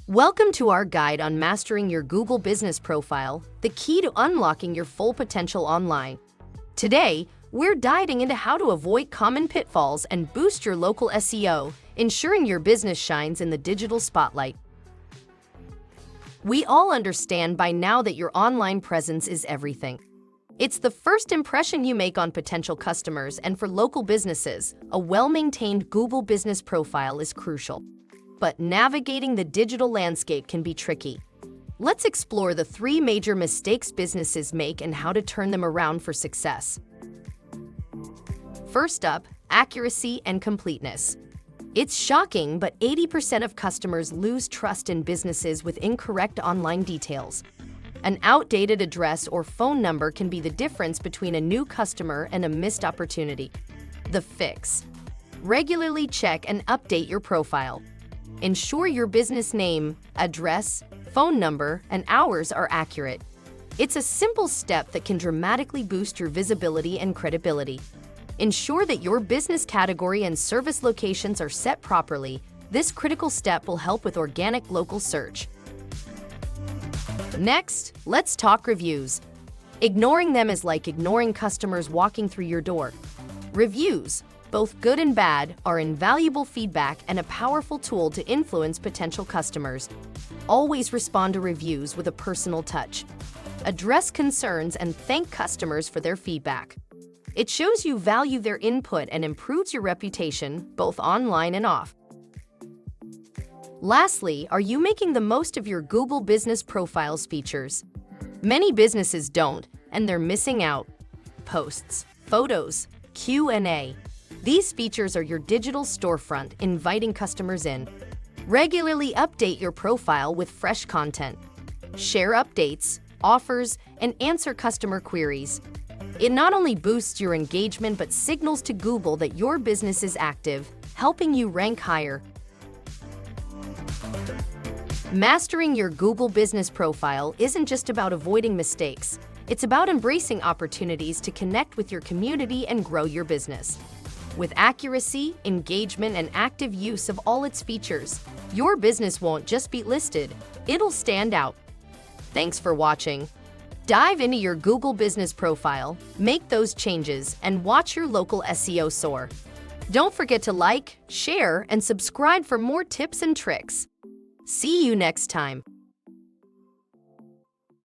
Welcome to our guide on mastering your Google business profile, the key to unlocking your full potential online. Today, we're diving into how to avoid common pitfalls and boost your local SEO, ensuring your business shines in the digital spotlight. We all understand by now that your online presence is everything. It's the first impression you make on potential customers, and for local businesses, a well-maintained Google business profile is crucial. But navigating the digital landscape can be tricky. Let's explore the 3 major mistakes businesses make and how to turn them around for success. First up, accuracy and completeness. It's shocking, but 80% of customers lose trust in businesses with incorrect online details. An outdated address or phone number can be the difference between a new customer and a missed opportunity. The fix: regularly check and update your profile. Ensure your business name, address, phone number, and hours are accurate. It's a simple step that can dramatically boost your visibility and credibility. Ensure that your business category and service locations are set properly. This critical step will help with organic local search. Next, let's talk reviews. Ignoring them is like ignoring customers walking through your door. Reviews, both good and bad, are invaluable feedback and a powerful tool to influence potential customers. Always respond to reviews with a personal touch. Address concerns and thank customers for their feedback. It shows you value their input and improves your reputation, both online and off. Lastly, are you making the most of your Google Business Profile's features? Many businesses don't, and they're missing out. Posts, photos, Q&A. These features are your digital storefront, inviting customers in. Regularly update your profile with fresh content. Share updates, offers, and answer customer queries. It not only boosts your engagement but signals to Google that your business is active, helping you rank higher. Mastering your Google business profile isn't just about avoiding mistakes. It's about embracing opportunities to connect with your community and grow your business. With accuracy, engagement, and active use of all its features, your business won't just be listed, it'll stand out. Thanks for watching. Dive into your Google business profile, make those changes, and watch your local SEO soar. Don't forget to like, share, and subscribe for more tips and tricks. See you next time.